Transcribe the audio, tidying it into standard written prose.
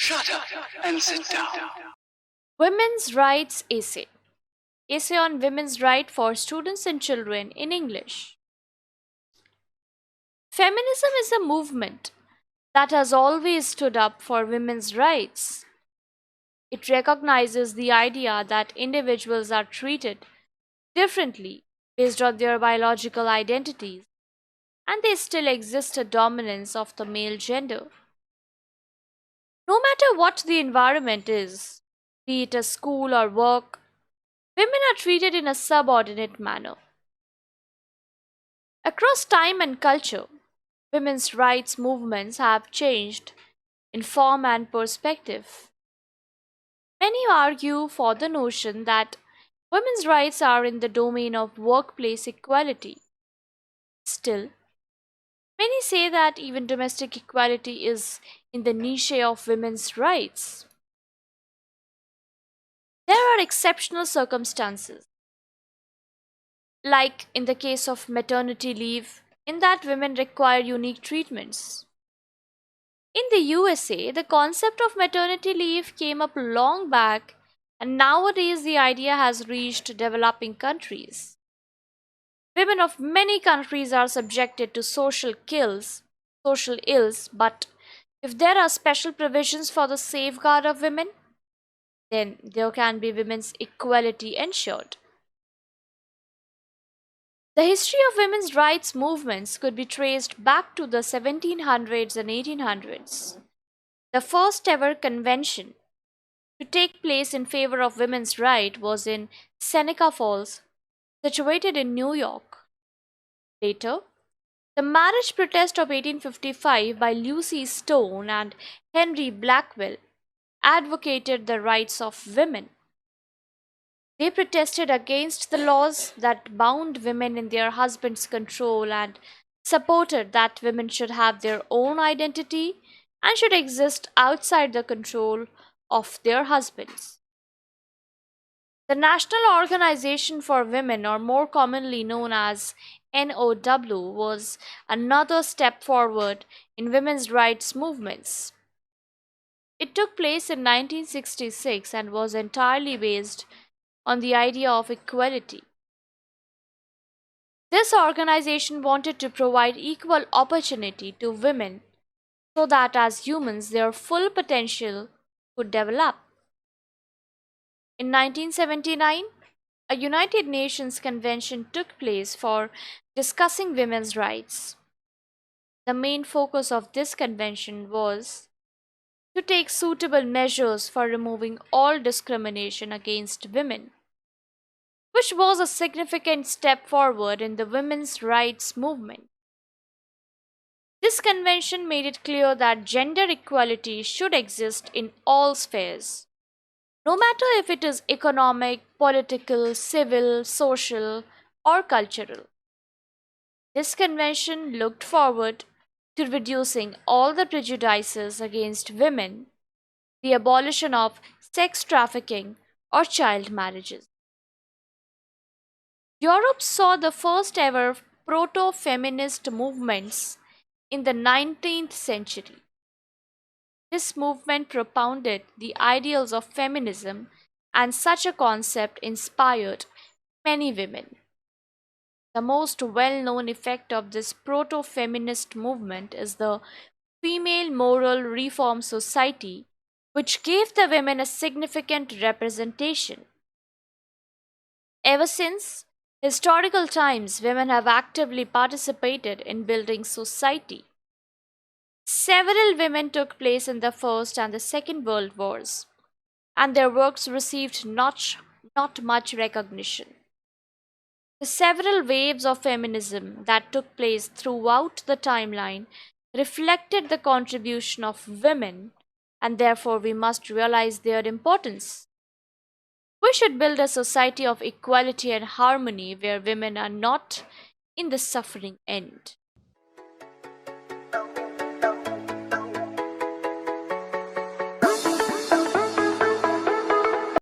Shut up and sit down. Women's Rights Essay. Essay on Women's Right for Students and Children in English. Feminism is a movement that has always stood up for women's rights. It recognizes the idea that individuals are treated differently based on their biological identities, and there still exists a dominance of the male gender. No matter what the environment is, be it a school or work, women are treated in a subordinate manner. Across time and culture, women's rights movements have changed in form and perspective. Many argue for the notion that women's rights are in the domain of workplace equality. Still, many say that even domestic equality is in the niche of women's rights. There are exceptional circumstances, like in the case of maternity leave, in that women require unique treatments. In the USA, the concept of maternity leave came up long back, and nowadays the idea has reached developing countries. Women of many countries are subjected to social ills, but if there are special provisions for the safeguard of women, then there can be women's equality ensured. The history of women's rights movements could be traced back to the 1700s and 1800s. The first ever convention to take place in favor of women's rights was in Seneca Falls, situated in New York. Later, the marriage protest of 1855 by Lucy Stone and Henry Blackwell advocated the rights of women. They protested against the laws that bound women in their husbands' control and supported that women should have their own identity and should exist outside the control of their husbands. The National Organization for Women, or more commonly known as NOW, was another step forward in women's rights movements. It took place in 1966 and was entirely based on the idea of equality. This organization wanted to provide equal opportunity to women so that as humans their full potential could develop. In 1979, a United Nations convention took place for discussing women's rights. The main focus of this convention was to take suitable measures for removing all discrimination against women, which was a significant step forward in the women's rights movement. This convention made it clear that gender equality should exist in all spheres, no matter if it is economic, political, civil, social, or cultural. This convention looked forward to reducing all the prejudices against women, the abolition of sex trafficking or child marriages. Europe saw the first ever proto feminist movements in the 19th century. This movement propounded the ideals of feminism, and such a concept inspired many women. The most well known effect of this proto feminist movement is the Female Moral Reform Society, which gave the women a significant representation. Ever since historical times, women have actively participated in building society. Several women took place in the First and the Second World Wars, and their works received not much recognition. The several waves of feminism that took place throughout the timeline reflected the contribution of women, and therefore we must realize their importance. We should build a society of equality and harmony where women are not in the suffering end.